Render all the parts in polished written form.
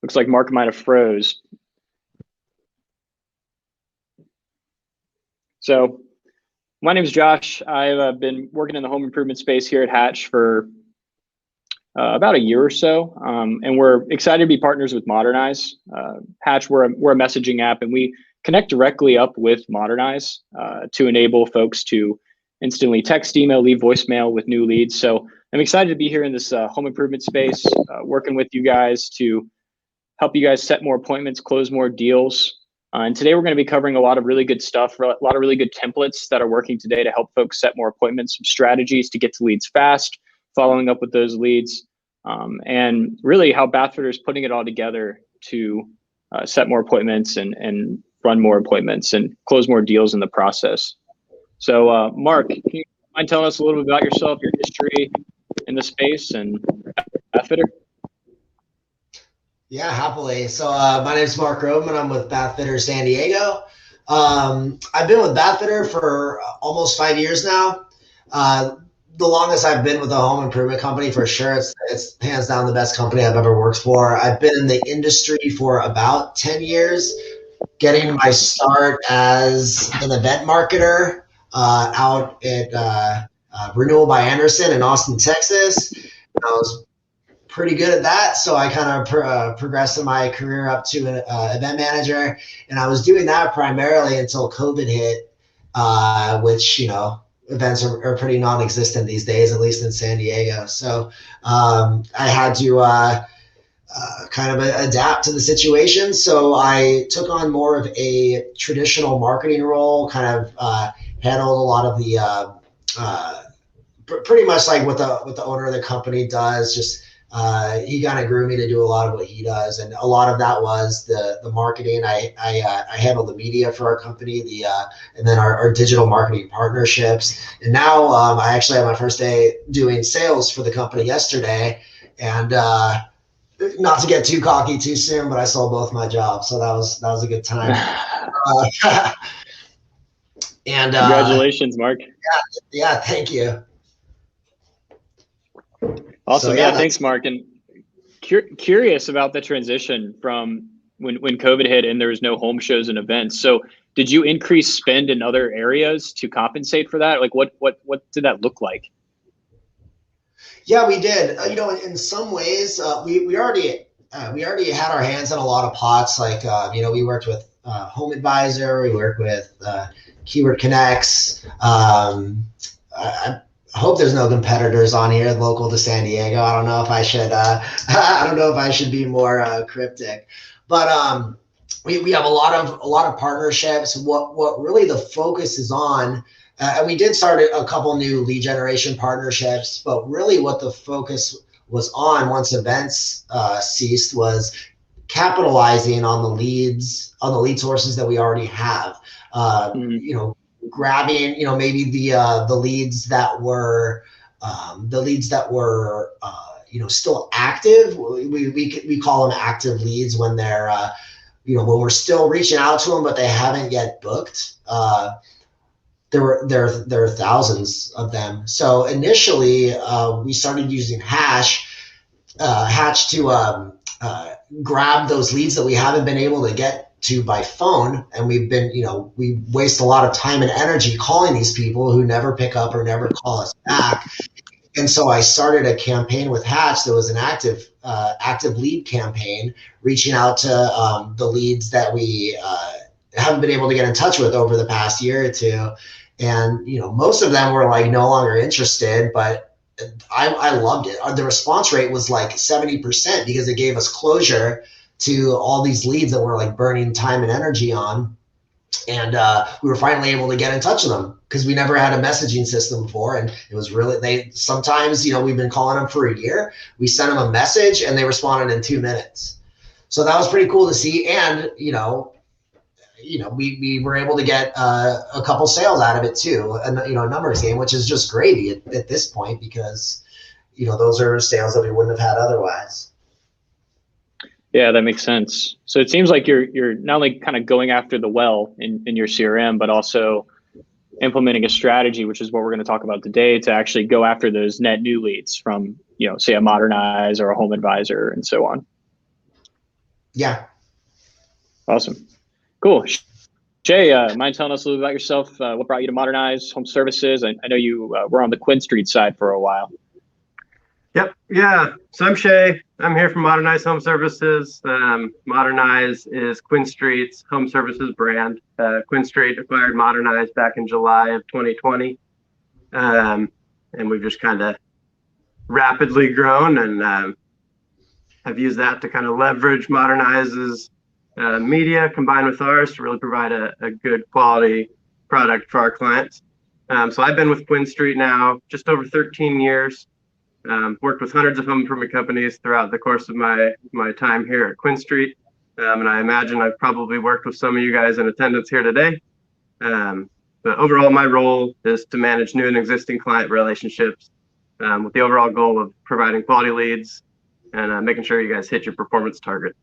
Looks like Mark might have froze. So my name is Josh. I've been working in the home improvement space here at Hatch for about a year or so, and we're excited to be partners with Modernize. Hatch, we're a messaging app, and we connect directly up with Modernize to enable folks to instantly text, email, leave voicemail with new leads. So I'm excited to be here in this home improvement space, working with you guys to help you guys set more appointments, close more deals. And today we're going to be covering a lot of really good stuff, a lot of really good templates that are working today to help folks set more appointments, some strategies to get to leads fast, following up with those leads, and really how Bathfitter is putting it all together to set more appointments and run more appointments and close more deals in the process. So Mark, can you mind telling us a little bit about yourself, your history in the space and Bathfitter? Yeah, happily. So my name is Mark Roman. I'm with Bathfitter San Diego. I've been with Bathfitter for almost 5 years now. The longest I've been with a home improvement company for sure. It's hands down the best company I've ever worked for. I've been in the industry for about 10 years, getting my start as an event marketer out at Renewal by Anderson in Austin, Texas. I was pretty good at that, so I kind of progressed in my career up to an event manager, and I was doing that primarily until COVID hit, which, events are pretty non-existent these days, at least in San Diego. So I had to kind of adapt to the situation. So I took on more of a traditional marketing role, kind of handled a lot of the pretty much like what the owner of the company does. Just he kind of grew me to do a lot of what he does, and a lot of that was the marketing. I handle the media for our company, and then our digital marketing partnerships. And now I actually had my first day doing sales for the company yesterday, and not to get too cocky too soon, but I sold both my jobs, so that was a good time. And congratulations, Mark. Yeah, thank you. Awesome. So, yeah, thanks, Mark. And curious about the transition from when COVID hit and there was no home shows and events. So did you increase spend in other areas to compensate for that? Like what did that look like? Yeah, we did. In some ways, we already had our hands in a lot of pots. Like we worked with Homeadvisor, we worked with Keyword Connects. I hope there's no competitors on here local to San Diego. I don't know if I should. I don't know if I should be more cryptic, but we have a lot of partnerships. What really the focus is on, and we did start a couple new lead generation partnerships, but really what the focus was on once events ceased was capitalizing on the lead sources that we already have. Grabbing, maybe the leads that were still active. We call them active leads when they're when we're still reaching out to them, but they haven't yet booked. There are thousands of them. So initially, we started using Hatch to grab those leads that we haven't been able to get to by phone, and we waste a lot of time and energy calling these people who never pick up or never call us back. And so I started a campaign with Hatch that was an active lead campaign, reaching out to the leads that we haven't been able to get in touch with over the past year or two. And most of them were like no longer interested, but I loved it. The response rate was like 70% because it gave us closure to all these leads that we're like burning time and energy on. And we were finally able to get in touch with them because we never had a messaging system before. And it was really, sometimes, we've been calling them for a year. We sent them a message and they responded in 2 minutes. So that was pretty cool to see. And, we were able to get a couple sales out of it too, and a numbers game, which is just gravy at this point because, those are sales that we wouldn't have had otherwise. Yeah, that makes sense. So it seems like you're not only kind of going after the well in your CRM, but also implementing a strategy, which is what we're going to talk about today, to actually go after those net new leads from, say a Modernize or a Homeadvisor and so on. Yeah. Awesome. Cool. Jay, mind telling us a little bit about yourself? What brought you to Modernize Home Services? I know you were on the Quinn Street side for a while. Yep. Yeah. So I'm Shay. I'm here from Modernize Home Services. Modernize is Quinn Street's home services brand. Quinn Street acquired Modernize back in July of 2020. And we've just kind of rapidly grown and have used that to kind of leverage Modernize's media combined with ours to really provide a good quality product for our clients. So I've been with Quinn Street now just over 13 years. Worked with hundreds of home improvement companies throughout the course of my time here at Quinn Street. And I imagine I've probably worked with some of you guys in attendance here today. But overall, my role is to manage new and existing client relationships with the overall goal of providing quality leads and making sure you guys hit your performance target.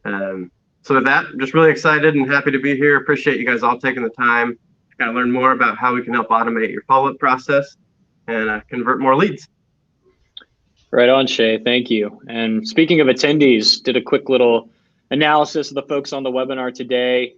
So with that, I'm just really excited and happy to be here. Appreciate you guys all taking the time to kind of learn more about how we can help automate your follow-up process and convert more leads. Right on, Shay. Thank you. And speaking of attendees, did a quick little analysis of the folks on the webinar today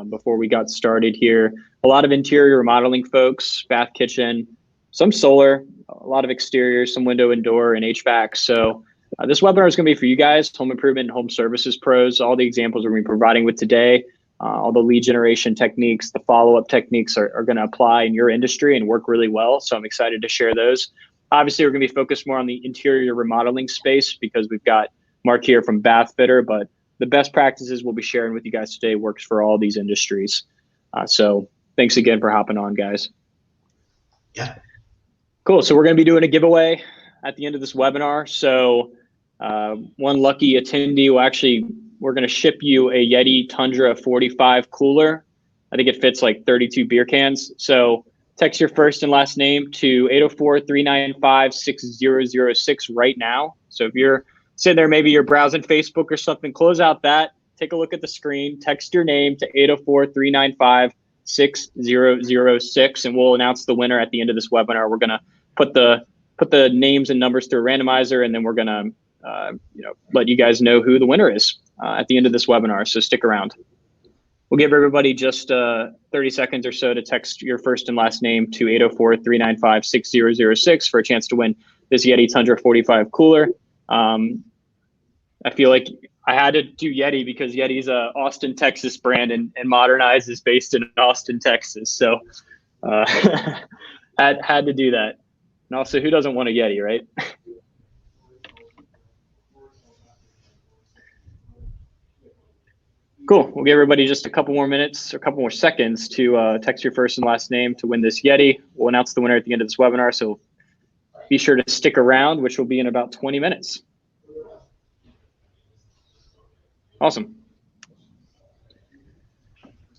before we got started here. A lot of interior remodeling folks, bath, kitchen, some solar, a lot of exterior, some window and door and HVAC. So this webinar is going to be for you guys, home improvement and home services pros. All the examples we're going to be providing with today, all the lead generation techniques, the follow-up techniques are going to apply in your industry and work really well. So I'm excited to share those. Obviously, we're going to be focused more on the interior remodeling space because we've got Mark here from Bath Fitter, but the best practices we'll be sharing with you guys today works for all these industries. So thanks again for hopping on, guys. Yeah. Cool. So we're going to be doing a giveaway at the end of this webinar. So one lucky attendee we're going to ship you a Yeti Tundra 45 cooler. I think it fits like 32 beer cans. So text your first and last name to 804-395-6006 right now. So if you're sitting there, maybe you're browsing Facebook or something, close out that, take a look at the screen, text your name to 804-395-6006, and we'll announce the winner at the end of this webinar. We're going to put the names and numbers through a randomizer, and then we're going to let you guys know who the winner is at the end of this webinar. So stick around. We'll give everybody just 30 seconds or so to text your first and last name to 804-395-6006 for a chance to win this Yeti Tundra 45 cooler. I feel like I had to do Yeti because Yeti's a Austin, Texas brand, and Modernize is based in Austin, Texas. So had to do that. And also, who doesn't want a Yeti, right? Cool. We'll give everybody just a couple more minutes or a couple more seconds to text your first and last name to win this Yeti. We'll announce the winner at the end of this webinar, so be sure to stick around, which will be in about 20 minutes. Awesome.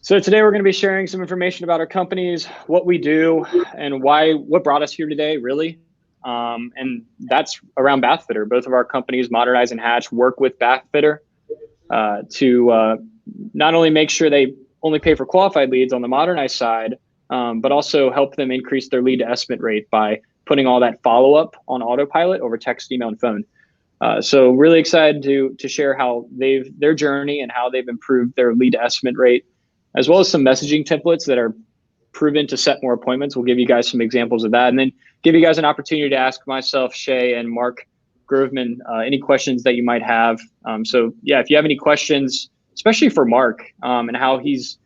So today we're going to be sharing some information about our companies, what we do, and what brought us here today, really. And that's around Bath Fitter. Both of our companies, Modernize and Hatch, work with Bath Fitter to not only make sure they only pay for qualified leads on the Modernize side, but also help them increase their lead to estimate rate by putting all that follow-up on autopilot over text, email, and phone. So really excited to share how their journey and how they've improved their lead to estimate rate, as well as some messaging templates that are proven to set more appointments. We'll give you guys some examples of that, and then give you guys an opportunity to ask myself, Shay, and Mark Groveman any questions that you might have. So yeah, if you have any questions, especially for Mark and how he's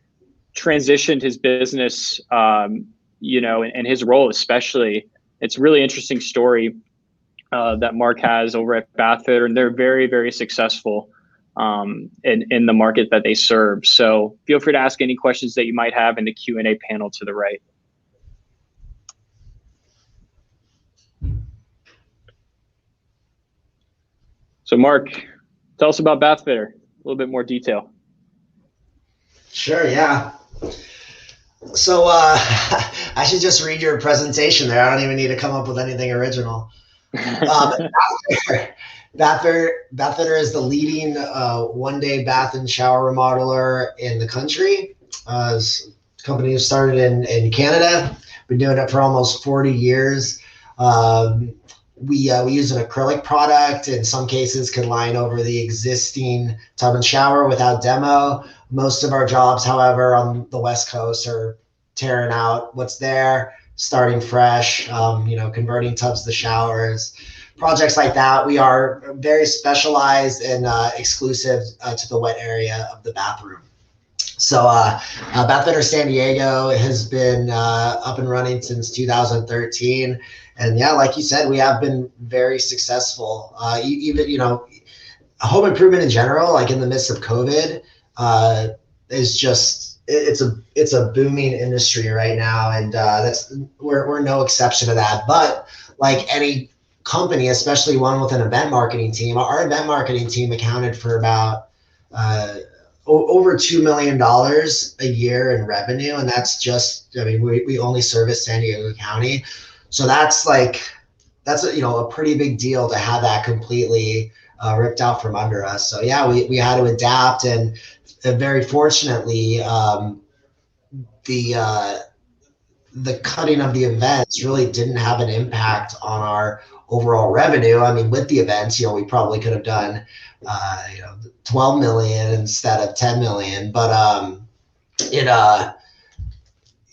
transitioned his business, and his role especially, it's a really interesting story that Mark has over at Bath Fitter, and they're very, very successful in the market that they serve. So feel free to ask any questions that you might have in the Q&A panel to the right. So Mark, tell us about Bath Fitter, a little bit more detail. Sure, yeah. So I should just read your presentation there. I don't even need to come up with anything original. Bath Fitter is the leading one-day bath and shower remodeler in the country. This company started in Canada. Been doing it for almost 40 years. we use an acrylic product. In some cases, can line over the existing tub and shower without demo. Most of our jobs, however, on the West Coast are tearing out what's there, starting fresh, converting tubs to showers. Projects like that, we are very specialized and exclusive to the wet area of the bathroom. So Bathfitter San Diego has been up and running since 2013. And yeah, like you said, we have been very successful. Even, home improvement in general, like in the midst of COVID, is just, it's a booming industry right now. And we're no exception to that. But like any company, especially one with an event marketing team, our event marketing team accounted for about over $2 million a year in revenue. And that's just, we only service San Diego County. So that's a pretty big deal to have that completely ripped out from under us. So yeah, we had to adapt, and very fortunately, the cutting of the events really didn't have an impact on our overall revenue. I mean, with the events, we probably could have done 12 million instead of 10 million, but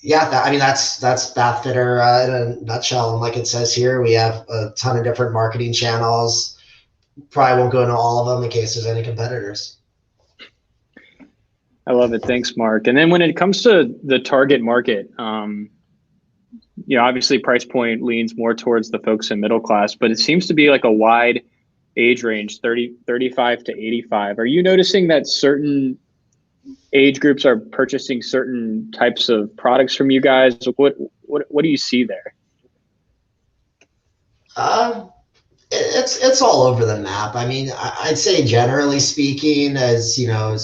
that's Bathfitter in a nutshell. And like it says here, we have a ton of different marketing channels. Probably won't go into all of them in case there's any competitors. I love it. Thanks, Mark. And then when it comes to the target market, obviously price point leans more towards the folks in middle class, but it seems to be like a wide age range, 35 to 85. Are you noticing that certain age groups are purchasing certain types of products from you guys? What do you see there? It's all over the map. I mean, I'd say generally speaking, as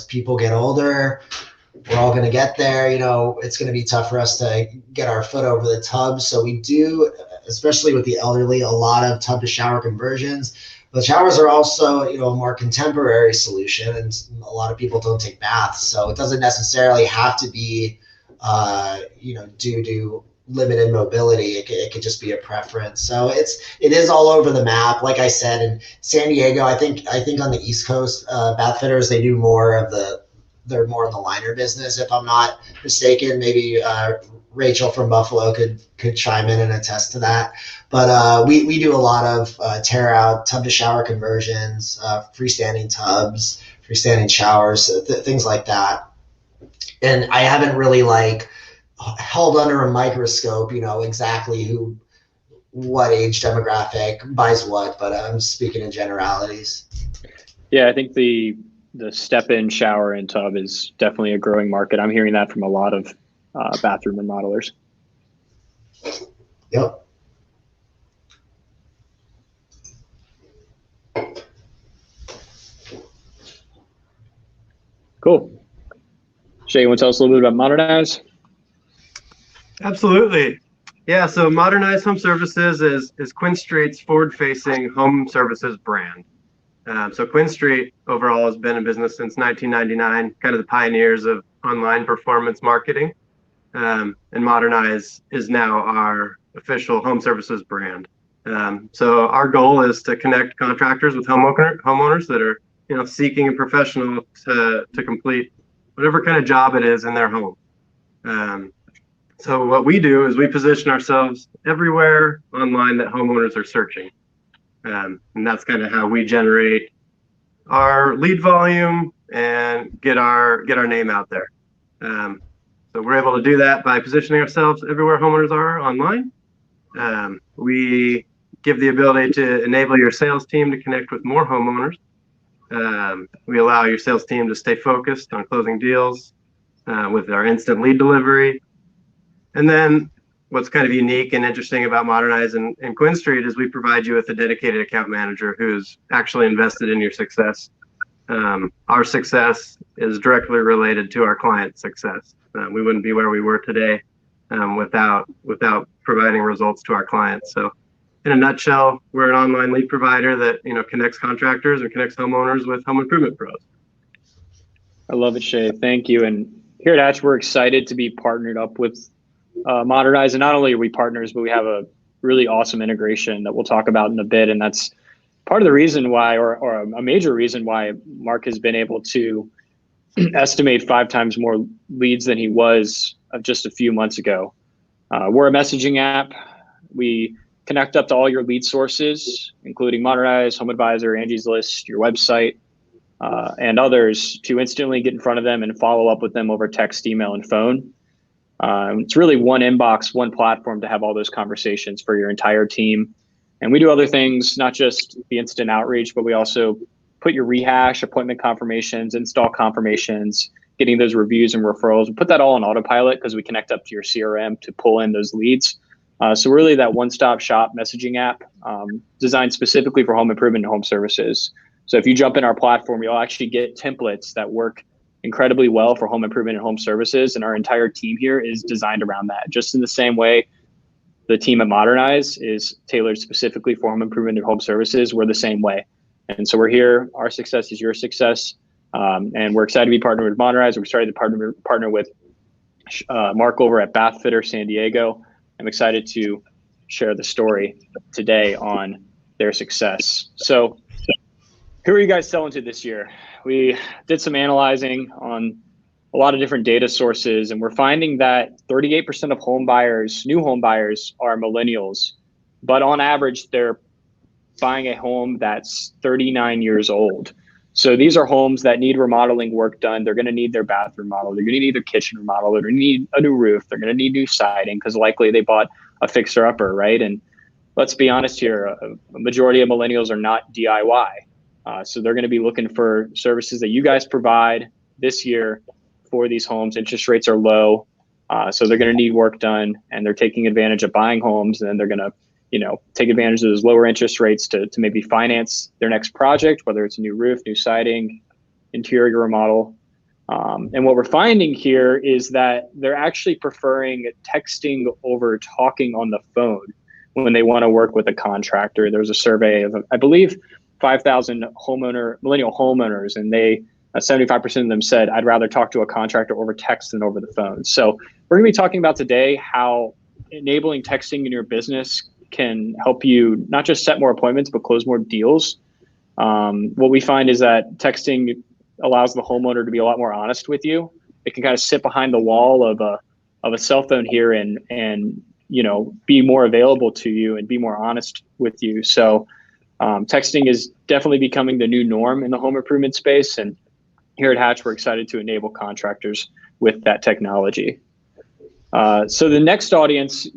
people get older, we're all going to get there. It's going to be tough for us to get our foot over the tub. So we do, especially with the elderly, a lot of tub to shower conversions. But showers are also, a more contemporary solution, and a lot of people don't take baths. So it doesn't necessarily have to be, due to limited mobility. It could just be a preference. So it is all over the map. Like I said, in San Diego, I think on the East Coast, Bathfitters, they're more in the liner business, if I'm not mistaken. Maybe Rachel from Buffalo could chime in and attest to that. But we do a lot of tear out tub to shower conversions, freestanding tubs, freestanding showers, things like that. And I haven't really held under a microscope, exactly what age demographic buys what, but I'm speaking in generalities. Yeah, I think the step-in shower and tub is definitely a growing market. I'm hearing that from a lot of bathroom remodelers. Yep. Cool. Shay, you want to tell us a little bit about Modernize? Absolutely. Yeah, so Modernize Home Services is Quinn Street's forward-facing home services brand. So Quinn Street overall has been in business since 1999, kind of the pioneers of online performance marketing. And Modernize is now our official home services brand. So our goal is to connect contractors with homeowners that are seeking a professional to complete whatever kind of job it is in their home. So what we do is we position ourselves everywhere online that homeowners are searching. And that's kind of how we generate our lead volume and get our name out there. So we're able to do that by positioning ourselves everywhere homeowners are online. We give the ability to enable your sales team to connect with more homeowners. We allow your sales team to stay focused on closing deals with our instant lead delivery. And then what's kind of unique and interesting about Modernize and Quinn Street is we provide you with a dedicated account manager who's actually invested in your success. Our success is directly related to our client's success. We wouldn't be where we were today without providing results to our clients. So in a nutshell, we're an online lead provider that connects contractors and connects homeowners with home improvement pros. I love it, Shay. Thank you. And here at Hatch, we're excited to be partnered up with Modernize. And not only are we partners, but we have a really awesome integration that we'll talk about in a bit. And that's part of the reason why, or a major reason why Mark has been able to estimate 5 times more leads than he was just a few months ago. We're a messaging app. We connect up to all your lead sources, including Modernize, Homeadvisor, Angie's List, your website, and others, to instantly get in front of them and follow up with them over text, email, and phone. It's really one inbox, one platform to have all those conversations for your entire team. And we do other things, not just the instant outreach, but we also put your rehash, appointment confirmations, install confirmations, getting those reviews and referrals. We put that all on autopilot because we connect up to your CRM to pull in those leads. So really that one-stop shop messaging app designed specifically for home improvement and home services. So if you jump in our platform, you'll actually get templates that work incredibly well for home improvement and home services. And our entire team here is designed around that. Just in the same way the team at Modernize is tailored specifically for home improvement and home services, we're the same way. And so we're here. Our success is your success. And we're excited to be partnered with Modernize. We're excited to partner with Mark over at Bath Fitter San Diego. I'm excited to share the story today on their success. So who are you guys selling to this year? We did some analyzing on a lot of different data sources, and we're finding that 38% of home buyers, new home buyers, are millennials. But on average, they're buying a home that's 39 years old. So these are homes that need remodeling work done. They're going to need their bathroom remodel. They're going to need their kitchen remodel. They're going to need a new roof. They're going to need new siding because likely they bought a fixer-upper, right? And let's be honest here, a majority of millennials are not DIY. So they're going to be looking for services that you guys provide this year for these homes. Interest rates are low, so they're going to need work done, and they're taking advantage of buying homes, and then they're going to take advantage of those lower interest rates to maybe finance their next project, whether it's a new roof, new siding, interior remodel. And what we're finding here is that they're actually preferring texting over talking on the phone when they want to work with a contractor. There's a survey of, I believe, 5,000 millennial homeowners, and 75% of them said, I'd rather talk to a contractor over text than over the phone. So we're going to be talking about today how enabling texting in your business can help you not just set more appointments, but close more deals. What we find is that texting allows the homeowner to be a lot more honest with you. It can kind of sit behind the wall of a cell phone here and be more available to you and be more honest with you. So texting is definitely becoming the new norm in the home improvement space. And here at Hatch, we're excited to enable contractors with that technology. So the next audience,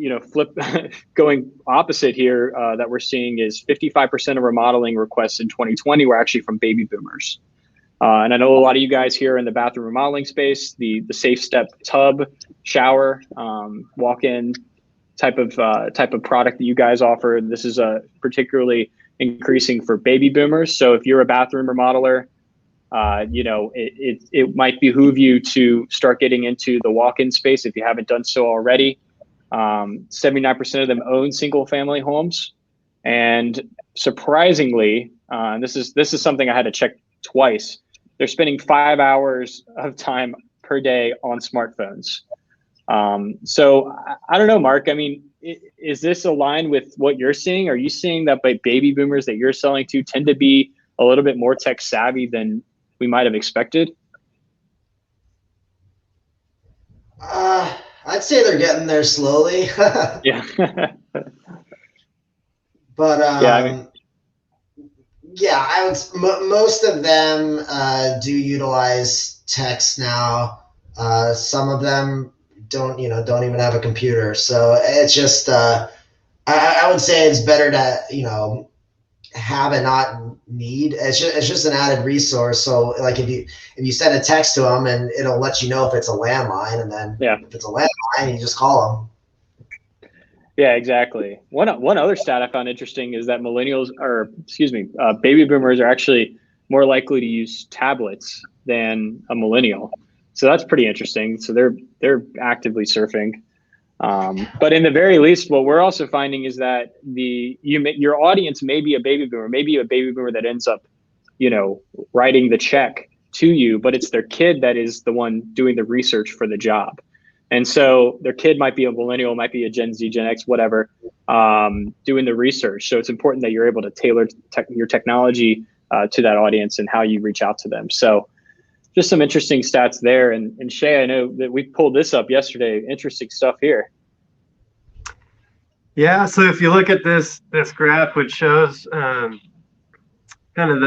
going opposite here, that we're seeing is 55% of remodeling requests in 2020 were actually from baby boomers. And I know a lot of you guys here in the bathroom remodeling space, the Safe Step tub, shower, walk-in type of product that you guys offer. This is particularly increasing for baby boomers. So if you're a bathroom remodeler, it might behoove you to start getting into the walk-in space if you haven't done so already. 79% of them own single-family homes, and surprisingly, this is something I had to check twice. They're spending 5 hours of time per day on smartphones. So I don't know, Mark. I mean, is this aligned with what you're seeing? Are you seeing that by baby boomers that you're selling to tend to be a little bit more tech savvy than we might have expected? I'd say they're getting there slowly. Yeah. But yeah, I would. Most of them do utilize text now. Some of them don't even have a computer. So it's just I would say it's better to have and not need. It's just an added resource. So like if you send a text to them, and it'll let you know if it's a landline, and then if it's a landline, you just call them. Yeah, exactly. One other stat I found interesting is that baby boomers are actually more likely to use tablets than a millennial. So that's pretty interesting. So they're actively surfing. But in the very least, what we're also finding is that your audience may be a baby boomer, maybe a baby boomer that ends up, writing the check to you, but it's their kid that is the one doing the research for the job. And so their kid might be a millennial, might be a Gen Z, Gen X, whatever, doing the research. So it's important that you're able to tailor your technology to that audience and how you reach out to them. So just some interesting stats there. And Shay, I know that we pulled this up yesterday. Interesting stuff here. Yeah, so if you look at this graph, which shows kind of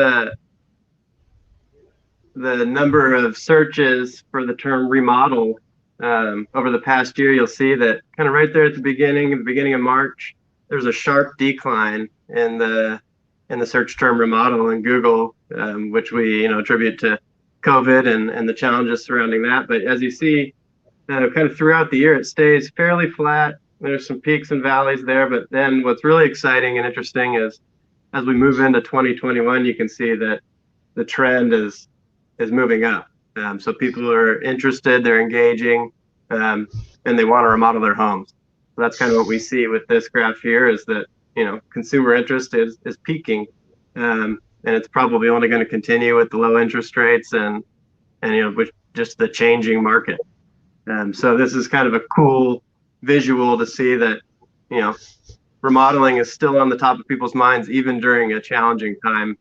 the number of searches for the term remodel over the past year, you'll see that kind of right there at the beginning of March, there's a sharp decline in the search term remodel in Google, which we attribute to COVID and the challenges surrounding that. But as you see, kind of throughout the year, it stays fairly flat. There's some peaks and valleys there, but then what's really exciting and interesting is as we move into 2021, you can see that the trend is moving up. So people are interested, they're engaging, and they want to remodel their homes. So that's kind of what we see with this graph here is that, consumer interest is peaking, and it's probably only going to continue with the low interest rates and with just the changing market. So this is kind of a cool visual to see that, remodeling is still on the top of people's minds, even during a challenging time,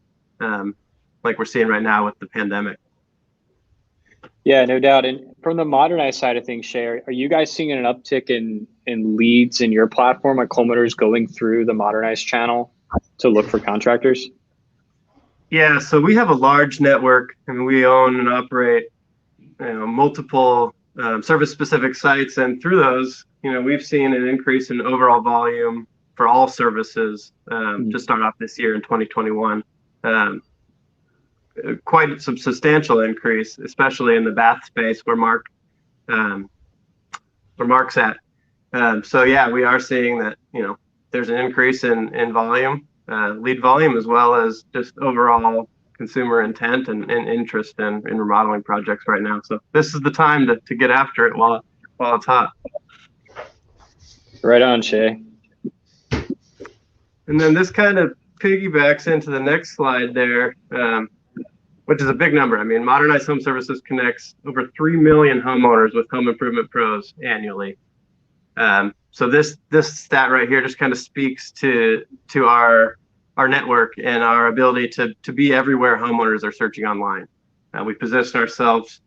like we're seeing right now with the pandemic. Yeah, no doubt. And from the Modernize side of things, Shay, are you guys seeing an uptick in leads in your platform, like homeowners going through the Modernize channel to look for contractors? Yeah, so we have a large network, and we own and operate multiple service-specific sites, and through those, we've seen an increase in overall volume for all services to start off this year in 2021. Quite a substantial increase, especially in the bath space where Mark's at. So yeah, we are seeing that there's an increase in volume, lead volume, as well as just overall consumer intent and interest in remodeling projects right now. So this is the time to get after it while it's hot. Right on, Shay. And then this kind of piggybacks into the next slide there, which is a big number. I mean, Modernize Home Services connects over 3 million homeowners with home improvement pros annually. So this stat right here just kind of speaks to our network and our ability to be everywhere homeowners are searching online. We position ourselves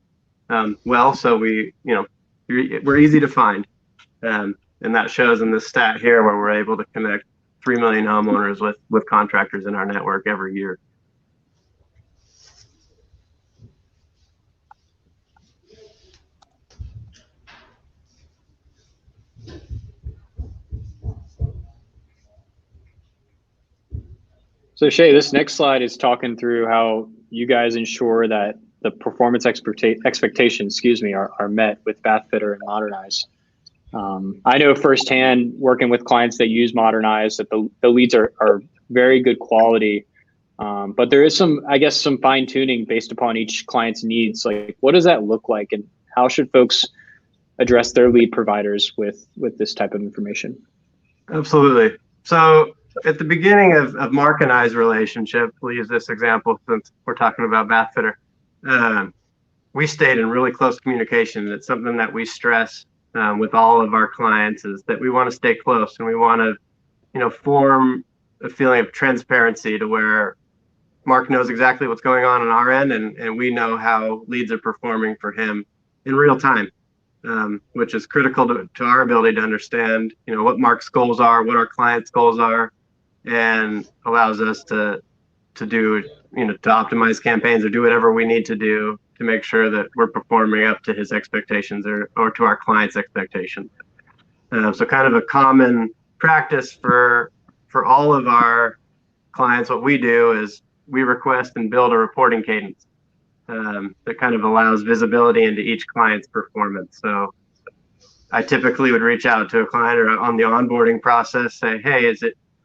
well, so we're easy to find, and that shows in this stat here where we're able to connect 3 million homeowners with contractors in our network every year. So Shay, this next slide is talking through how you guys ensure that the performance expectations, are met with Bathfitter and Modernize. I know firsthand, working with clients that use Modernize, that the leads are very good quality, but there is some fine tuning based upon each client's needs. Like, what does that look like, and how should folks address their lead providers with this type of information? Absolutely. So at the beginning of Mark and I's relationship, we'll use this example since we're talking about Bathfitter. We stayed in really close communication. It's something that we stress with all of our clients, is that we want to stay close, and we want to, form a feeling of transparency to where Mark knows exactly what's going on our end, and we know how leads are performing for him in real time, which is critical to our ability to understand, what Mark's goals are, what our clients' goals are, and allows us to do, to optimize campaigns or do whatever we need to do to make sure that we're performing up to his expectations or to our clients' expectations. So kind of a common practice for all of our clients, what we do is we request and build a reporting cadence that kind of allows visibility into each client's performance. So I typically would reach out to a client or on the onboarding process, say, hey,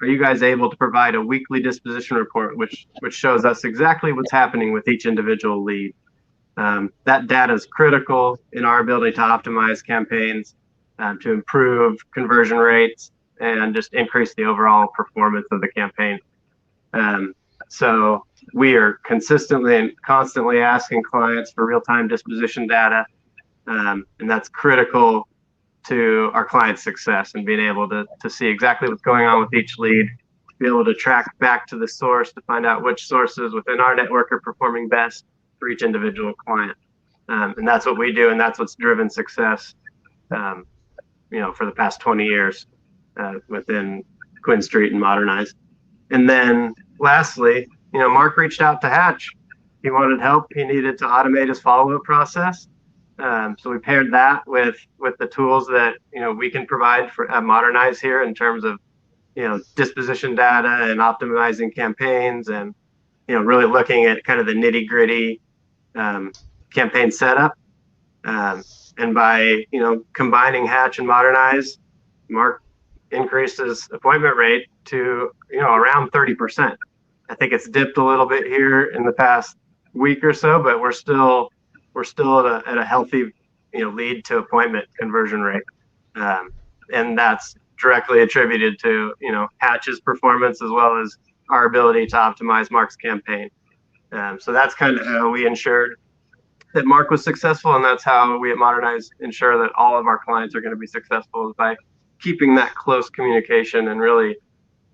are you guys able to provide a weekly disposition report, which shows us exactly what's happening with each individual lead? That data is critical in our ability to optimize campaigns, to improve conversion rates, and just increase the overall performance of the campaign. So we are consistently and constantly asking clients for real-time disposition data, and that's critical to our client's success and being able to see exactly what's going on with each lead, be able to track back to the source to find out which sources within our network are performing best for each individual client. And that's what we do, and that's what's driven success, for the past 20 years within QuinStreet and Modernize. And then lastly, Mark reached out to Hatch. He wanted help. He needed to automate his follow-up process. So we paired that with the tools that we can provide at Modernize here in terms of disposition data and optimizing campaigns, and really looking at kind of the nitty-gritty campaign setup. And by combining Hatch and Modernize, Mark increased his appointment rate to around 30%. I think it's dipped a little bit here in the past week or so, but we're still at a healthy lead to appointment conversion rate, and that's directly attributed to Hatch's performance as well as our ability to optimize Mark's campaign. So that's kind of how we ensured that Mark was successful, and that's how we at Modernize ensure that all of our clients are going to be successful, is by keeping that close communication and really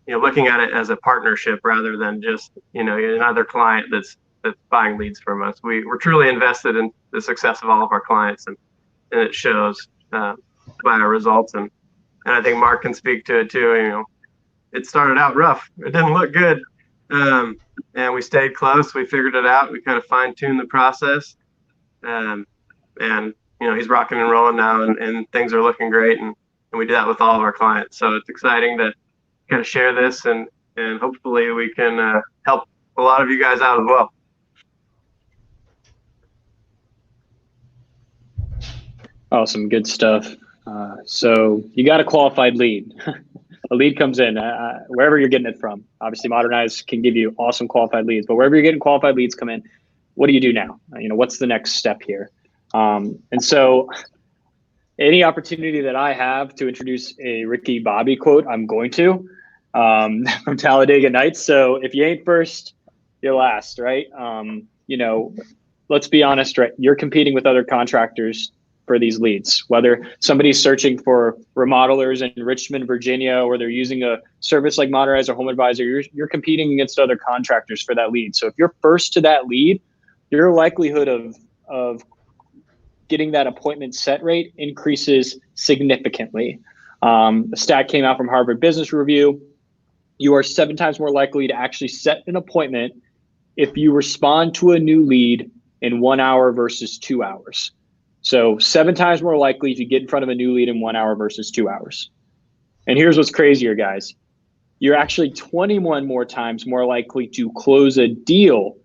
looking at it as a partnership rather than just another client that's buying leads from us. We're truly invested in the success of all of our clients, and it shows by our results. And I think Mark can speak to it too. It started out rough. It didn't look good. And we stayed close. We figured it out. We kind of fine-tuned the process. And he's rocking and rolling now, and things are looking great. And we do that with all of our clients. So it's exciting to kind of share this, and hopefully we can help a lot of you guys out as well. Awesome. Good stuff. So you got a qualified lead. A lead comes in wherever you're getting it from. Obviously, Modernize can give you awesome qualified leads, but wherever you're getting qualified leads come in, what do you do now? What's the next step here? And so any opportunity that I have to introduce a Ricky Bobby quote, I'm going to, from Talladega Nights. So if you ain't first, you're last, right? Let's be honest, right? You're competing with other contractors for these leads, whether somebody's searching for remodelers in Richmond, Virginia, or they're using a service like Modernize or Homeadvisor, you're competing against other contractors for that lead. So if you're first to that lead, your likelihood of getting that appointment set rate increases significantly. A stat came out from Harvard Business Review. You are 7 times more likely to actually set an appointment if you respond to a new lead in 1 hour versus 2 hours. So 7 times more likely if you get in front of a new lead in 1 hour versus 2 hours. And here's what's crazier, guys. You're actually 21 more times more likely to close a deal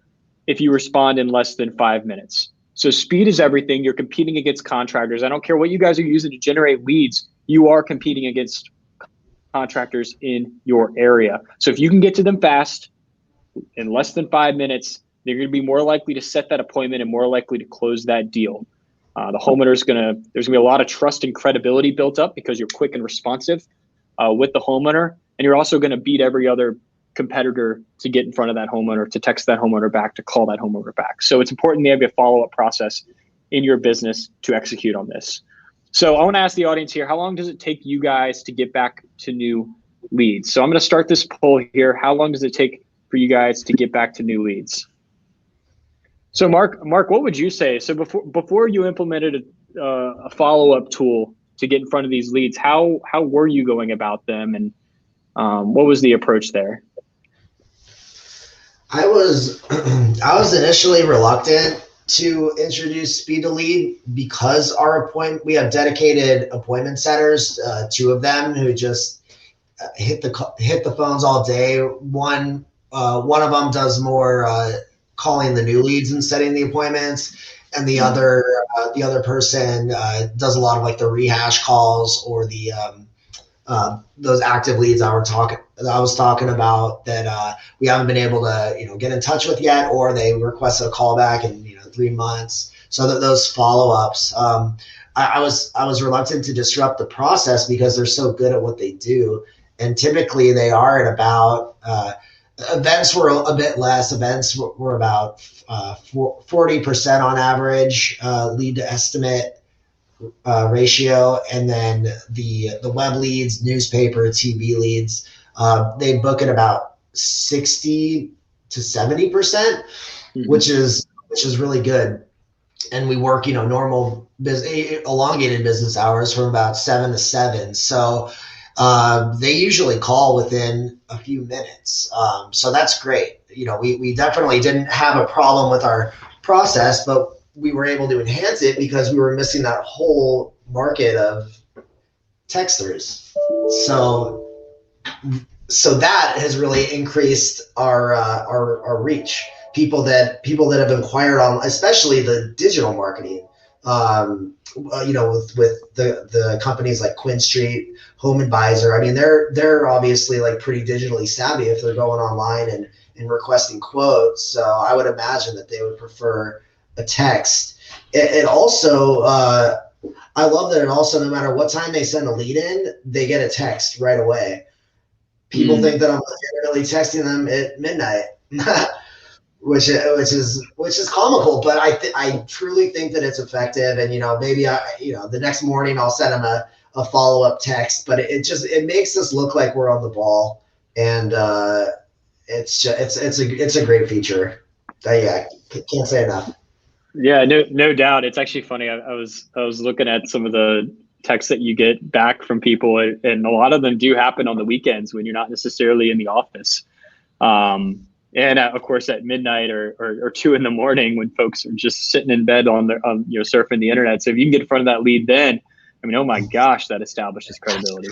if you respond in less than 5 minutes. So speed is everything. You're competing against contractors. I don't care what you guys are using to generate leads. You are competing against contractors in your area. So if you can get to them fast, in less than 5 minutes, they're going to be more likely to set that appointment and more likely to close that deal. The homeowner's there's going to be a lot of trust and credibility built up because you're quick and responsive with the homeowner. And you're also going to beat every other competitor to get in front of that homeowner, to text that homeowner back, to call that homeowner back. So it's important to have a follow-up process in your business to execute on this. So I want to ask the audience here, how long does it take you guys to get back to new leads? So I'm going to start this poll here. How long does it take for you guys to get back to new leads? So Mark, what would you say? So before you implemented a follow-up tool to get in front of these leads, how were you going about them, and what was the approach there? I was initially reluctant to introduce speed to lead because we have dedicated appointment setters, 2 of them who just hit the phones all day. One of them does more calling the new leads and setting the appointments, and the other person does a lot of like the rehash calls or the those active leads I was talking about that we haven't been able to get in touch with yet, or they requested a call back in 3 months. So that those follow-ups, I was reluctant to disrupt the process because they're so good at what they do, and typically they are at about events were a bit less. Events were about 40% on average lead to estimate ratio, and then the web leads, newspaper, TV leads, they book at about 60 to 70%, which is really good. And we work, normal elongated business hours from about 7 to 7. So they usually call within a few minutes. So that's great. We definitely didn't have a problem with our process, but we were able to enhance it because we were missing that whole market of texters. So that has really increased our reach. People that have inquired on, especially the digital marketing, with the companies like QuinStreet, Homeadvisor. I mean, they're obviously like pretty digitally savvy if they're going online and requesting quotes. So I would imagine that they would prefer a text. It also, I love that it also, no matter what time they send a lead in, they get a text right away. People think that I'm literally texting them at midnight, which is comical, but I truly think that it's effective. And maybe the next morning I'll send them a follow up text, but it makes us look like we're on the ball, and it's a great feature. Yeah, can't say enough. Yeah, no doubt. It's actually funny. I was looking at some of the texts that you get back from people, and a lot of them do happen on the weekends when you're not necessarily in the office. And of course at midnight or 2 a.m. when folks are just sitting in bed on surfing the internet. So if you can get in front of that lead then, I mean, oh my gosh, that establishes credibility.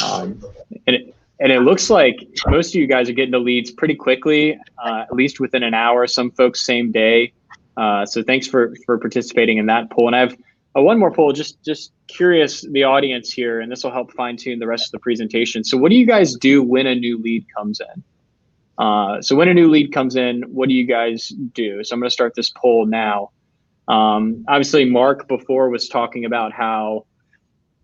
And it looks like most of you guys are getting the leads pretty quickly, at least within an hour, some folks same day. So thanks for participating in that poll. And I have one more poll, just curious, the audience here, and this will help fine tune the rest of the presentation. So what do you guys do when a new lead comes in? So when a new lead comes in, what do you guys do? So I'm going to start this poll now. Obviously, Mark before was talking about how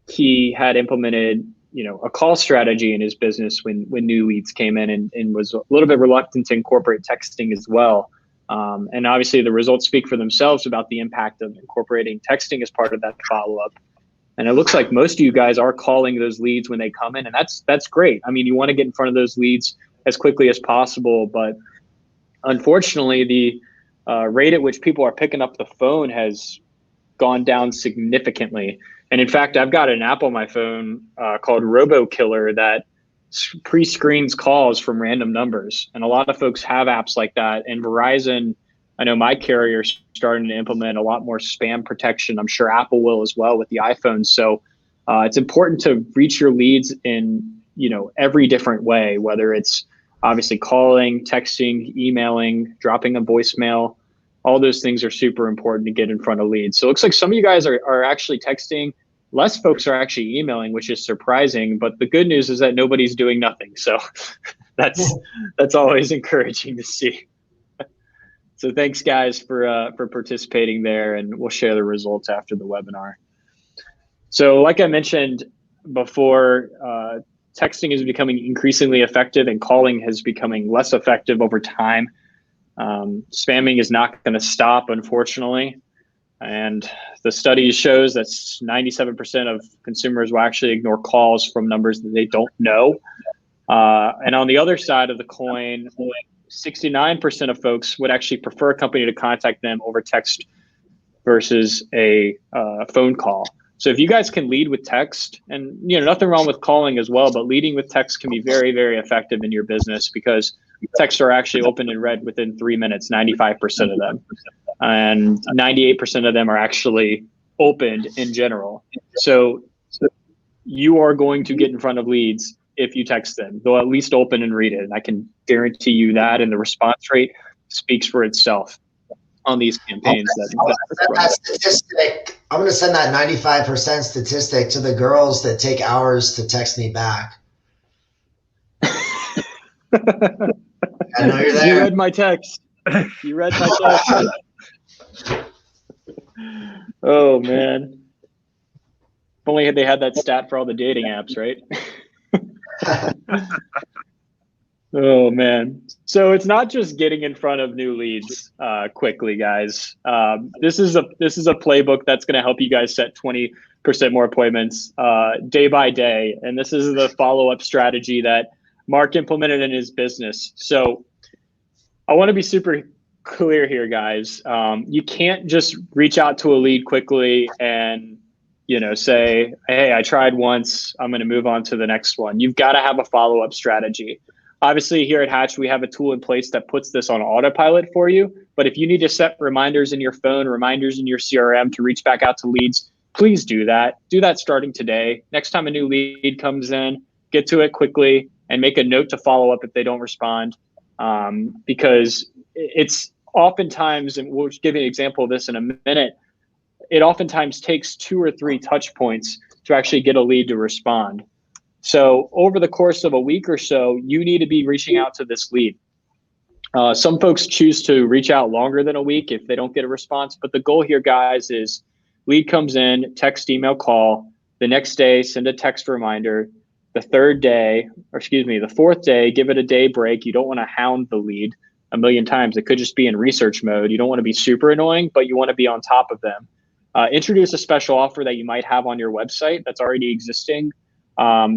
he had implemented, a call strategy in his business when new leads came in, and was a little bit reluctant to incorporate texting as well. And obviously the results speak for themselves about the impact of incorporating texting as part of that follow-up. And it looks like most of you guys are calling those leads when they come in, and that's great. I mean, you want to get in front of those leads as quickly as possible, but unfortunately the rate at which people are picking up the phone has gone down significantly. And in fact, I've got an app on my phone called RoboKiller that pre-screens calls from random numbers. And a lot of folks have apps like that. And Verizon, I know my carrier is starting to implement a lot more spam protection. I'm sure Apple will as well with the iPhone. So it's important to reach your leads in, every different way, whether it's obviously calling, texting, emailing, dropping a voicemail. All those things are super important to get in front of leads. So it looks like some of you guys are actually texting. Less folks are actually emailing, which is surprising. But the good news is that nobody's doing nothing. So that's always encouraging to see. So thanks, guys, for participating there, and we'll share the results after the webinar. So like I mentioned before, texting is becoming increasingly effective, and calling has becoming less effective over time. Spamming is not going to stop, unfortunately. And the study shows that 97% of consumers will actually ignore calls from numbers that they don't know. And on the other side of the coin, 69% of folks would actually prefer a company to contact them over text versus a phone call. So if you guys can lead with text, and nothing wrong with calling as well, but leading with text can be very, very effective in your business, because texts are actually opened and read within 3 minutes, 95% of them. And 98% of them are actually opened in general. So you are going to get in front of leads if you text them. They'll at least open and read it. And I can guarantee you that, and the response rate speaks for itself on these campaigns. I'm going to send that 95% statistic to the girls that take hours to text me back. I know you're there. You read my text. You read my text. Oh, man. If only they had that stat for all the dating apps, right? Oh man. So it's not just getting in front of new leads quickly, guys. This is a playbook that's going to help you guys set 20% more appointments day by day. And this is the follow-up strategy that Mark implemented in his business. So I want to be super clear here, guys. You can't just reach out to a lead quickly and say, hey, I tried once, I'm going to move on to the next one. You've got to have a follow-up strategy. Obviously, here at Hatch, we have a tool in place that puts this on autopilot for you. But if you need to set reminders in your phone, reminders in your CRM to reach back out to leads, please do that. Do that starting today. Next time a new lead comes in, get to it quickly and make a note to follow up if they don't respond. Because it's oftentimes, and we'll give you an example of this in a minute, it oftentimes takes 2 or 3 touch points to actually get a lead to respond. So over the course of a week or so, you need to be reaching out to this lead. Some folks choose to reach out longer than a week if they don't get a response. But the goal here, guys, is lead comes in, text, email, call. The next day, send a text reminder. The fourth day, give it a day break. You don't want to hound the lead a million times. It could just be in research mode. You don't want to be super annoying, but you want to be on top of them. Introduce a special offer that you might have on your website that's already existing.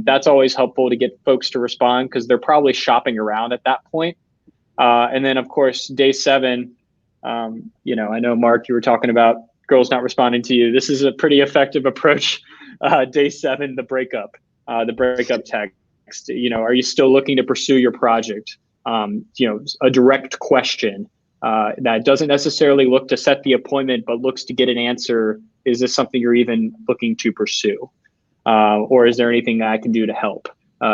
That's always helpful to get folks to respond because they're probably shopping around at that point. And then, of course, day 7, I know, Mark, you were talking about girls not responding to you. This is a pretty effective approach. Day 7, the breakup text. Are you still looking to pursue your project? A direct question that doesn't necessarily look to set the appointment, but looks to get an answer. Is this something you're even looking to pursue? Or is there anything that I can do to help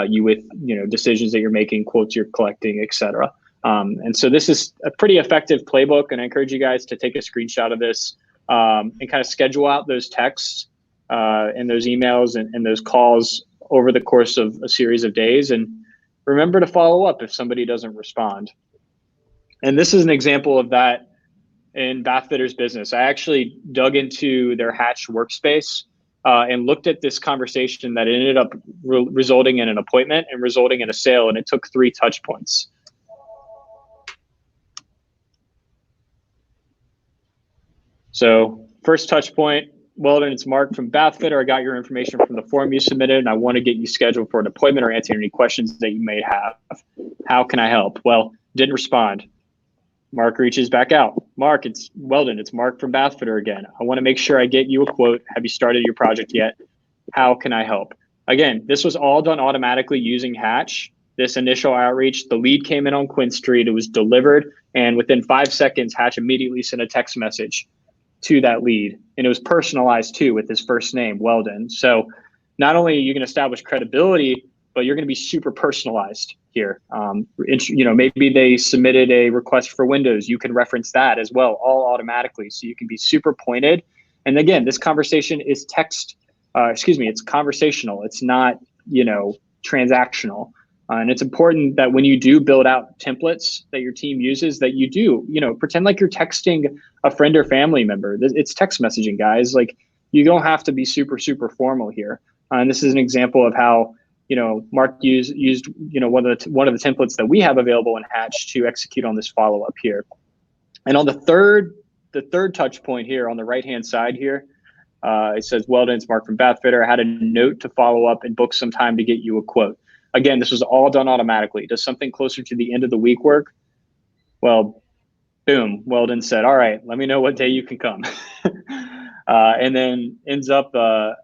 you with, decisions that you're making, quotes you're collecting, et cetera? And so this is a pretty effective playbook, and I encourage you guys to take a screenshot of this and kind of schedule out those texts and those emails and those calls over the course of a series of days. And remember to follow up if somebody doesn't respond. And this is an example of that in Bathfitter's business. I actually dug into their Hatch workspace and looked at this conversation that ended up resulting in an appointment and resulting in a sale, and it took 3 touch points. So first touch point, Weldon, it's Mark from Bathfitter. I got your information from the form you submitted, and I want to get you scheduled for an appointment or answer any questions that you may have. How can I help? Well, didn't respond. Mark reaches back out. Mark, it's Weldon. It's Mark from Bathfitter again. I want to make sure I get you a quote. Have you started your project yet? How can I help? Again, this was all done automatically using Hatch. This initial outreach, the lead came in on Quinn Street. It was delivered, and within 5 seconds, Hatch immediately sent a text message to that lead, and it was personalized too with his first name, Weldon. So not only are you going to establish credibility, but you're going to be super personalized here. Maybe they submitted a request for Windows. You can reference that as well, all automatically. So you can be super pointed. And again, this conversation is it's conversational. It's not, transactional. And it's important that when you do build out templates that your team uses, that you do, pretend like you're texting a friend or family member. It's text messaging, guys. Like, you don't have to be super, super formal here. And this is an example of how, Mark used one of the templates that we have available in Hatch to execute on this follow-up here. And on the third touch point here on the right-hand side here, it says, Weldon, it's Mark from Bathfitter. I had a note to follow up and book some time to get you a quote. Again, this was all done automatically. Does something closer to the end of the week work? Well, boom, Weldon said, all right, let me know what day you can come. And then ends up,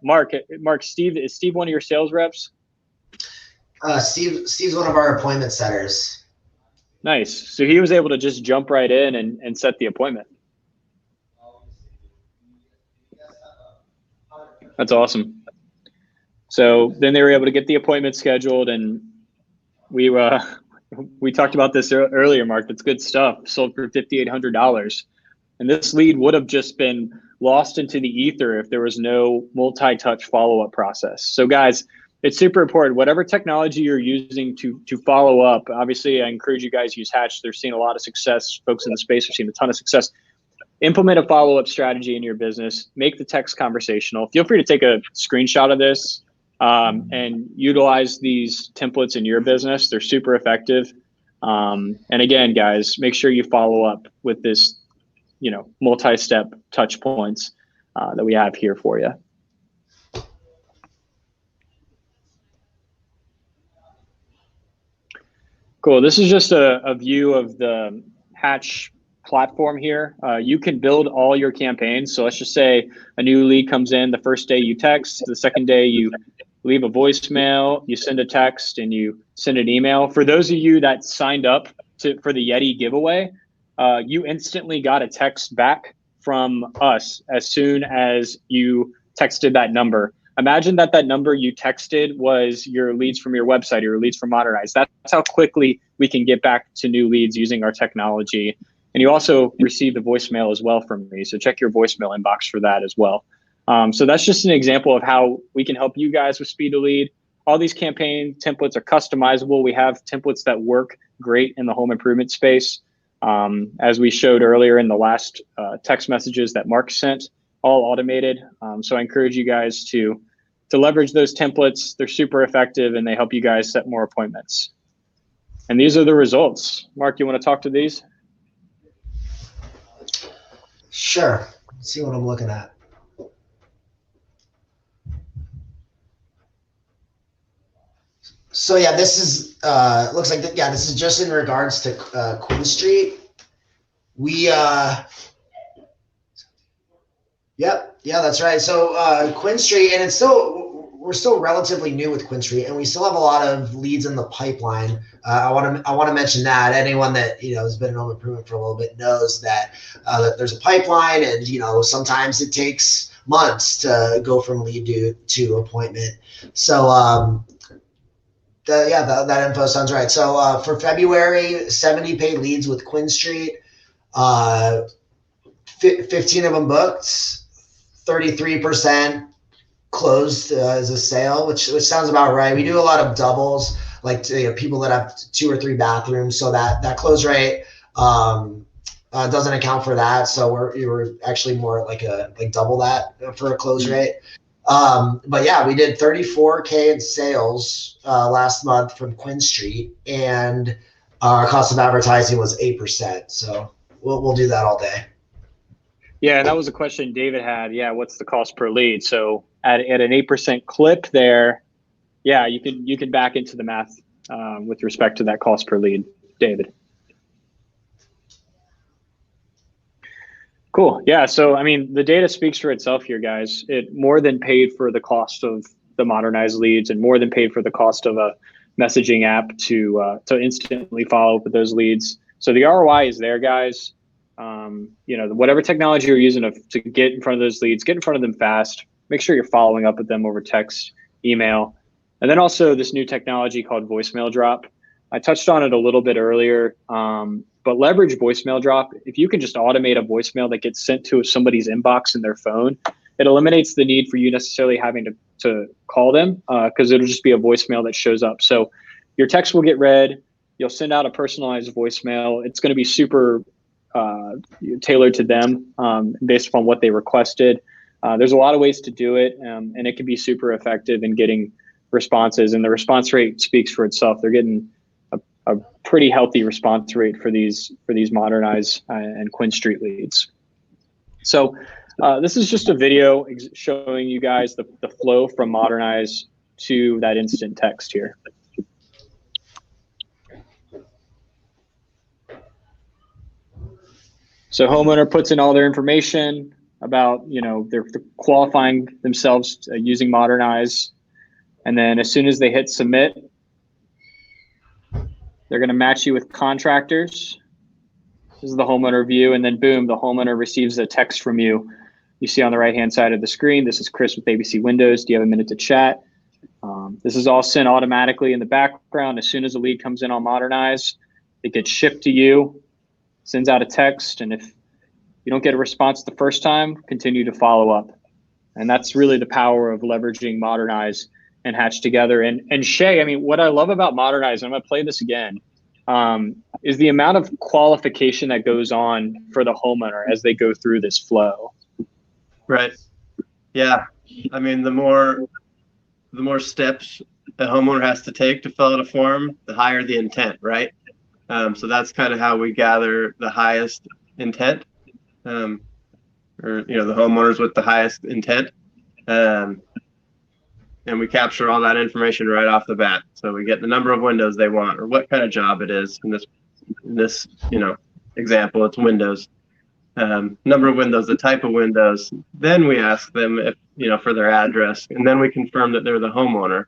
Mark, Steve, is Steve one of your sales reps? Steve's one of our appointment setters. Nice. So he was able to just jump right in and set the appointment. That's awesome. So then they were able to get the appointment scheduled, and we talked about this earlier, Mark. That's good stuff. Sold for $5,800. And this lead would have just been lost into the ether if there was no multi-touch follow-up process. So guys, it's super important. Whatever technology you're using to follow up, obviously I encourage you guys to use Hatch. They're seeing a lot of success. Folks in the space are seeing a ton of success. Implement a follow-up strategy in your business. Make the text conversational. Feel free to take a screenshot of this and utilize these templates in your business. They're super effective. And again, guys, make sure you follow up with this, multi-step touch points that we have here for you. Cool. This is just a view of the Hatch platform here. You can build all your campaigns. So let's just say a new lead comes in. The first day you text, the second day you leave a voicemail, you send a text, and you send an email. For those of you that signed up for the Yeti giveaway, you instantly got a text back from us as soon as you texted that number. Imagine that number you texted was your leads from your website or your leads from Modernize. That's how quickly we can get back to new leads using our technology. And you also received a voicemail as well from me. So check your voicemail inbox for that as well. So that's just an example of how we can help you guys with speed to lead. All these campaign templates are customizable. We have templates that work great in the home improvement space. As we showed earlier in the last text messages that Mark sent, all automated. So I encourage you guys to leverage those templates. They're super effective and they help you guys set more appointments. And these are the results. Mark, you want to talk to these? Sure. Let's see what I'm looking at. So yeah, this is looks like this is just in regards to Queen Street. We Yep. Yeah, that's right. So Quinn Street, and we're still relatively new with Quinn Street, and we still have a lot of leads in the pipeline. I want to mention that anyone that has been in home improvement for a little bit knows that there's a pipeline, and sometimes it takes months to go from lead to appointment. So that info sounds right. So for February, 70 paid leads with Quinn Street, 15 of them booked. 33% closed as a sale, which sounds about right. We do a lot of doubles, like people that have 2 or 3 bathrooms, so that close rate doesn't account for that. So we're actually more like double that for a close rate. But yeah, we did 34K in sales last month from Quinn Street, and our cost of advertising was 8%. So we'll do that all day. Yeah, that was a question David had. Yeah, what's the cost per lead? So at an 8% clip there, yeah, you can back into the math with respect to that cost per lead, David. Cool. Yeah. So I mean, the data speaks for itself here, guys. It more than paid for the cost of the Modernize leads, and more than paid for the cost of a messaging app to instantly follow up with those leads. So the ROI is there, guys. Whatever technology you're using to get in front of those leads, get in front of them fast. Make sure you're following up with them over text, email, and then also this new technology called voicemail drop. I touched on it a little bit earlier, but leverage voicemail drop. If you can just automate a voicemail that gets sent to somebody's inbox in their phone, it eliminates the need for you necessarily having to call them because it'll just be a voicemail that shows up. So your text will get read. You'll send out a personalized voicemail. It's going to be super tailored to them based upon what they requested. There's a lot of ways to do it, and it can be super effective in getting responses. And the response rate speaks for itself. They're getting a pretty healthy response rate for these Modernize and Quinn Street leads. So this is just a video showing you guys the flow from Modernize to that instant text here. So homeowner puts in all their information about, they're qualifying themselves using Modernize. And then as soon as they hit submit, they're going to match you with contractors. This is the homeowner view. And then boom, the homeowner receives a text from you. You see on the right-hand side of the screen, this is Chris with ABC Windows. Do you have a minute to chat? This is all sent automatically in the background. As soon as a lead comes in on Modernize, it gets shipped to you. Sends out a text, and if you don't get a response the first time, continue to follow up. And that's really the power of leveraging Modernize and Hatch together. And Shay, I mean, what I love about Modernize, and I'm going to play this again, is the amount of qualification that goes on for the homeowner as they go through this flow. Right. Yeah. I mean, the more steps a homeowner has to take to fill out a form, the higher the intent, right? So that's kind of how we gather the highest intent, or the homeowners with the highest intent, and we capture all that information right off the bat. So we get the number of windows they want, or what kind of job it is. In this example, it's windows. Number of windows, the type of windows. Then we ask them if for their address, and then we confirm that they're the homeowner.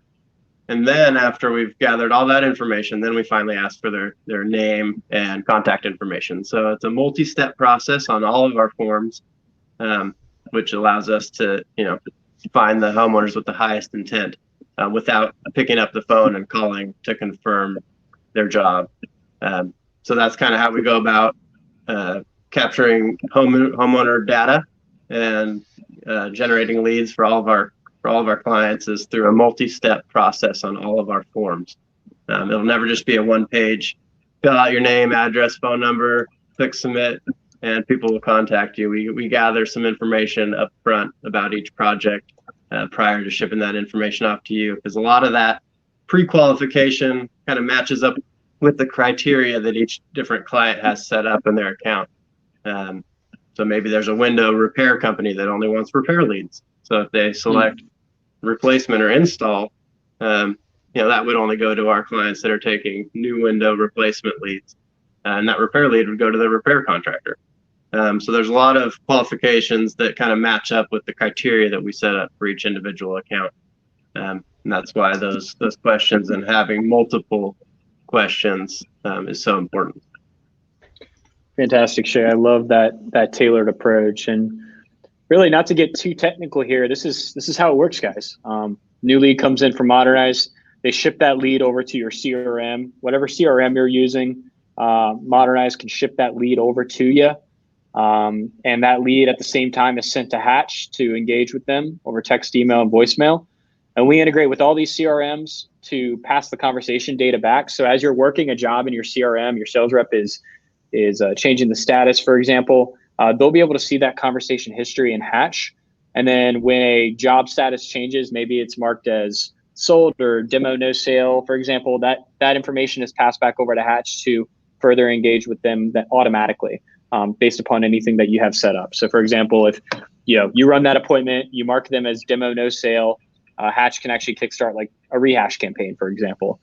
And then after we've gathered all that information, then we finally ask for their name and contact information. So it's a multi-step process on all of our forms, which allows us to find the homeowners with the highest intent without picking up the phone and calling to confirm their job. So that's kind of how we go about capturing homeowner data and generating leads for all of our clients is through a multi-step process on all of our forms. It'll never just be a one-page, fill out your name, address, phone number, click submit, and people will contact you. We gather some information up front about each project prior to shipping that information off to you, because a lot of that pre-qualification kind of matches up with the criteria that each different client has set up in their account. So maybe there's a window repair company that only wants repair leads. So if they select replacement or install, that would only go to our clients that are taking new window replacement leads, and that repair lead would go to the repair contractor. So there's a lot of qualifications that kind of match up with the criteria that we set up for each individual account, and that's why those questions and having multiple questions is so important. Fantastic, Shay. I love that tailored approach. And really, not to get too technical here, this is how it works, guys. New lead comes in from Modernize. They ship that lead over to your CRM, whatever CRM you're using. Modernize can ship that lead over to you, and that lead at the same time is sent to Hatch to engage with them over text, email, and voicemail. And we integrate with all these CRMs to pass the conversation data back. So as you're working a job in your CRM, your sales rep is changing the status, for example. They'll be able to see that conversation history in Hatch. And then when a job status changes, maybe it's marked as sold or demo no sale, for example, that information is passed back over to Hatch to further engage with them automatically based upon anything that you have set up. So for example, if you run that appointment, you mark them as demo no sale, Hatch can actually kickstart like a rehash campaign, for example,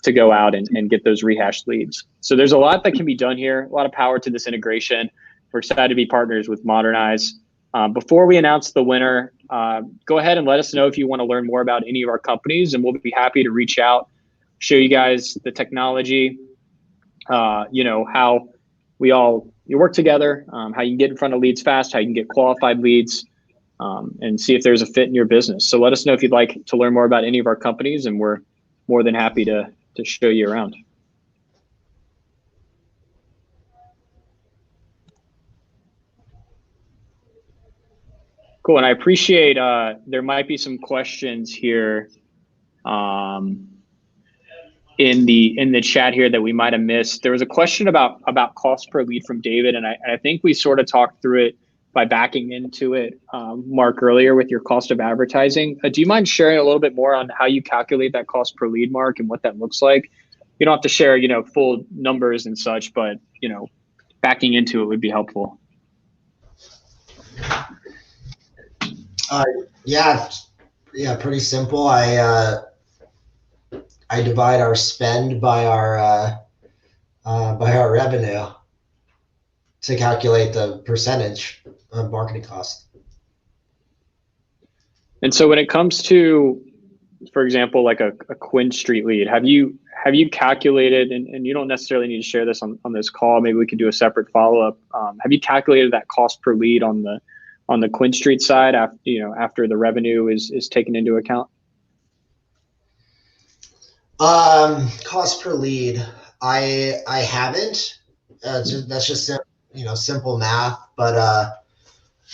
to go out and get those rehash leads. So there's a lot that can be done here, a lot of power to this integration. We're excited to be partners with Modernize. Before we announce the winner, go ahead and let us know if you want to learn more about any of our companies, and we'll be happy to reach out, show you guys the technology, how you work together, how you can get in front of leads fast, how you can get qualified leads, and see if there's a fit in your business. So let us know if you'd like to learn more about any of our companies, and we're more than happy to show you around. Cool, and I appreciate there might be some questions here in the chat here that we might have missed. There was a question about cost per lead from David, and I think we sort of talked through it by backing into it, Mark, earlier with your cost of advertising. Do you mind sharing a little bit more on how you calculate that cost per lead, Mark, and what that looks like? You don't have to share, full numbers and such, but, backing into it would be helpful. Yeah, pretty simple. I divide our spend by our revenue to calculate the percentage of marketing cost. And so when it comes to, for example, like a Quinn Street lead, have you calculated, and you don't necessarily need to share this on this call, maybe we could do a separate follow-up. Have you calculated that cost per lead on the Quinn Street side after the revenue is taken into account? Cost per lead, I haven't. That's just simple math, but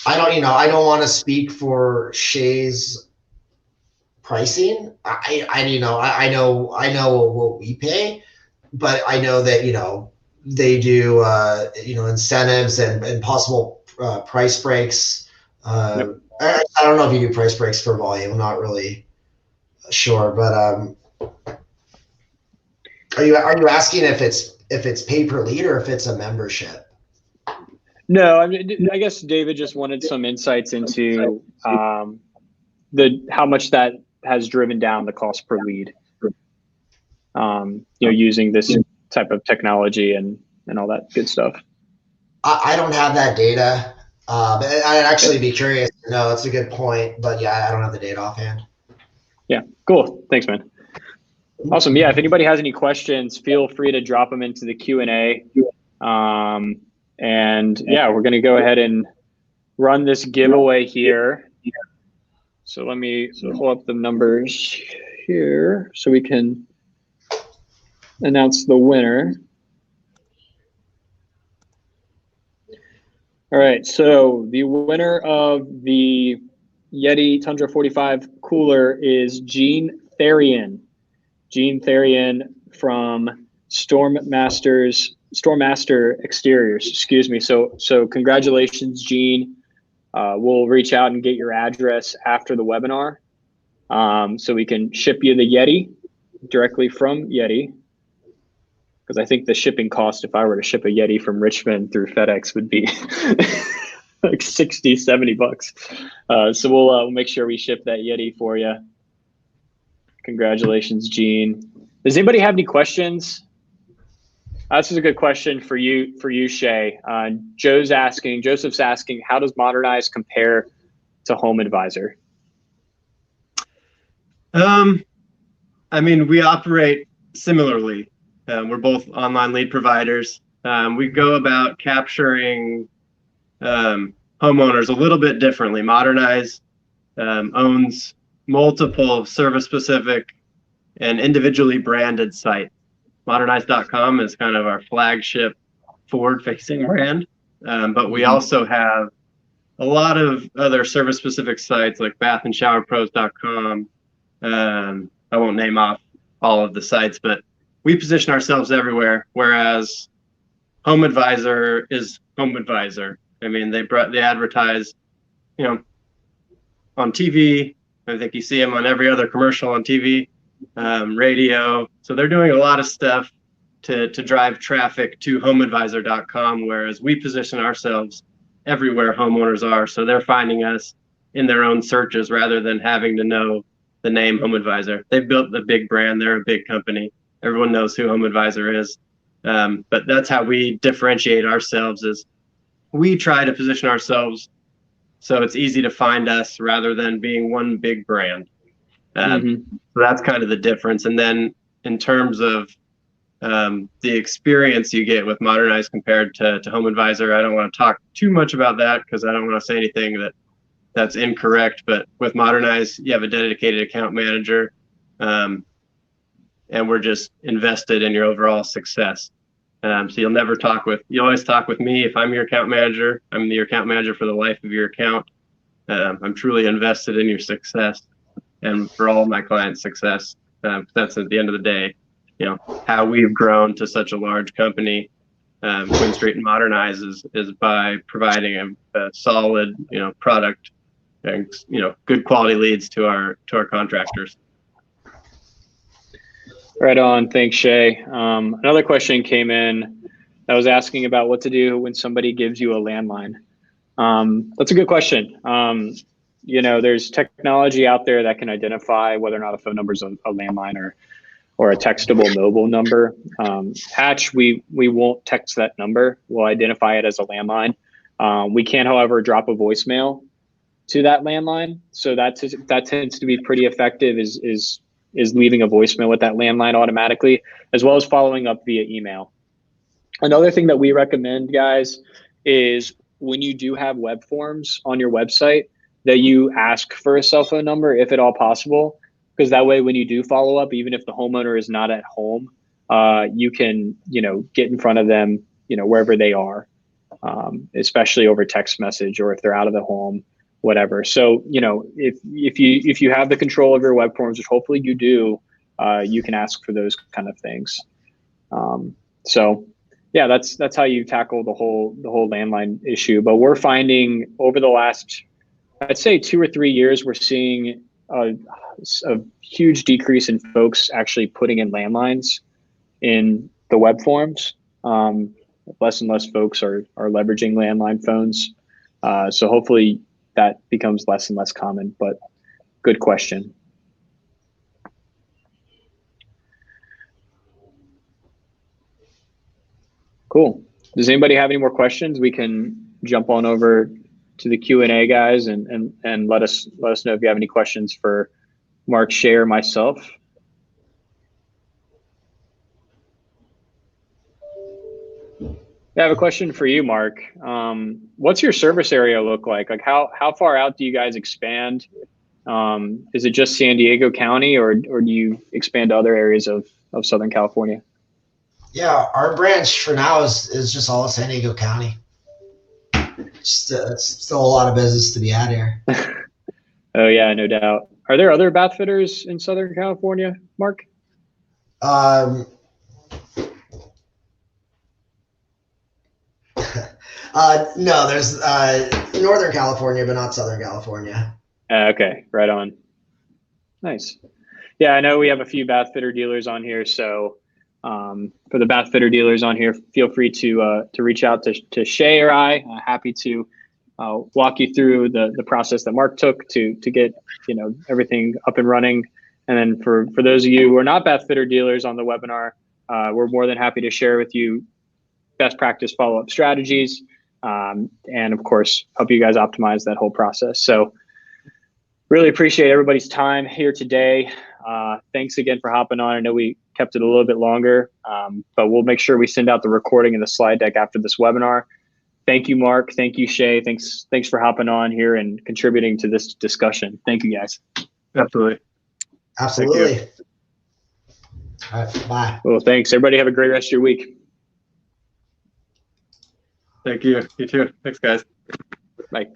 I don't want to speak for Shay's pricing. I know what we pay, but I know that they do incentives and possible price breaks. Yep. I don't know if you do price breaks for volume. I'm not really sure, but are you asking if it's if it's pay per lead or if it's a membership. No, I mean, I guess David just wanted some insights into how much that has driven down the cost per lead. Using this type of technology and all that good stuff. I don't have that data. But I'd actually be curious to know. It's a good point, but yeah, I don't have the data offhand. Yeah, cool. Thanks, man. Awesome. Yeah, if anybody has any questions, feel free to drop them into the Q&A. And yeah, we're going to go ahead and run this giveaway here. So let me pull up the numbers here so we can announce the winner. All right, so the winner of the Yeti Tundra 45 cooler is Gene Therian. Gene Therian from Stormmaster Exteriors, excuse me. So congratulations, Gene. We'll reach out and get your address after the webinar, so we can ship you the Yeti directly from Yeti. Because I think the shipping cost, if I were to ship a Yeti from Richmond through FedEx, would be like 60, 70 bucks. So we'll make sure we ship that Yeti for you. Congratulations, Gene. Does anybody have any questions? This is a good question for you, Shay. Joseph's asking, how does Modernize compare to Homeadvisor? I mean, we operate similarly. We're both online lead providers. We go about capturing homeowners a little bit differently. Modernize owns multiple service-specific and individually branded sites. Modernize.com is kind of our flagship forward-facing brand, but we also have a lot of other service-specific sites like bathandshowerpros.com. I won't name off all of the sites, but we position ourselves everywhere, whereas Homeadvisor is Homeadvisor. I mean, they advertise, on TV. I think you see them on every other commercial on TV, radio. So they're doing a lot of stuff to drive traffic to Homeadvisor.com, whereas we position ourselves everywhere homeowners are. So they're finding us in their own searches rather than having to know the name Homeadvisor. They've built the big brand. They're a big company. Everyone knows who Homeadvisor is. But that's how we differentiate ourselves, is we try to position ourselves so it's easy to find us rather than being one big brand. So that's kind of the difference. And then in terms of the experience you get with Modernize compared to Homeadvisor, I don't want to talk too much about that because I don't want to say anything that's incorrect. But with Modernize, you have a dedicated account manager. And we're just invested in your overall success. So you always talk with me. If I'm your account manager, I'm your account manager for the life of your account. I'm truly invested in your success and for all of my clients' success. That's at the end of the day, how we've grown to such a large company. Quinn Street and Modernize is by providing a solid, product and, good quality leads to our contractors. Right on. Thanks, Shay. Another question came in that was asking about what to do when somebody gives you a landline. That's a good question. There's technology out there that can identify whether or not a phone number is a landline or a textable mobile number. Hatch, we won't text that number. We'll identify it as a landline. We can, however, drop a voicemail to that landline. So that tends to be pretty effective, is leaving a voicemail with that landline automatically, as well as following up via email. Another thing that we recommend, guys, is when you do have web forms on your website, that you ask for a cell phone number if at all possible, because that way when you do follow up, even if the homeowner is not at home, you can get in front of them wherever they are, especially over text message or if they're out of the home, whatever. So, if you have the control of your web forms, which hopefully you do, you can ask for those kind of things. So yeah, that's how you tackle the whole landline issue. But we're finding over the last, I'd say 2 or 3 years, we're seeing a huge decrease in folks actually putting in landlines in the web forms. Less and less folks are leveraging landline phones. So hopefully that becomes less and less common, but good question. Cool. Does anybody have any more questions? We can jump on over to the Q&A, guys, and let us know if you have any questions for Mark, Shay, or myself. I have a question for you, Mark. What's your service area look like? Like how far out do you guys expand? Is it just San Diego County, or do you expand to other areas of Southern California? Yeah, our branch for now is just all of San Diego County. It's still a lot of business to be had here. Oh yeah, no doubt. Are there other bath fitters in Southern California, Mark? No, there's Northern California, but not Southern California. Okay, right on. Nice. Yeah, I know we have a few bath fitter dealers on here, so for the bath fitter dealers on here, feel free to reach out to Shay or I. Happy to walk you through the process that Mark took to get everything up and running. And then for those of you who are not bath fitter dealers on the webinar, we're more than happy to share with you best practice follow-up strategies, and of course help you guys optimize that whole process. So really appreciate everybody's time here today. Thanks again for hopping on. I know we kept it a little bit longer, but we'll make sure we send out the recording and the slide deck after this webinar. Thank you, Mark. Thank you, Shay. Thanks for hopping on here and contributing to this discussion. Thank you, guys. Absolutely. Absolutely. All right, bye. Well, thanks. Everybody have a great rest of your week. Thank you. You too. Thanks, guys. Bye.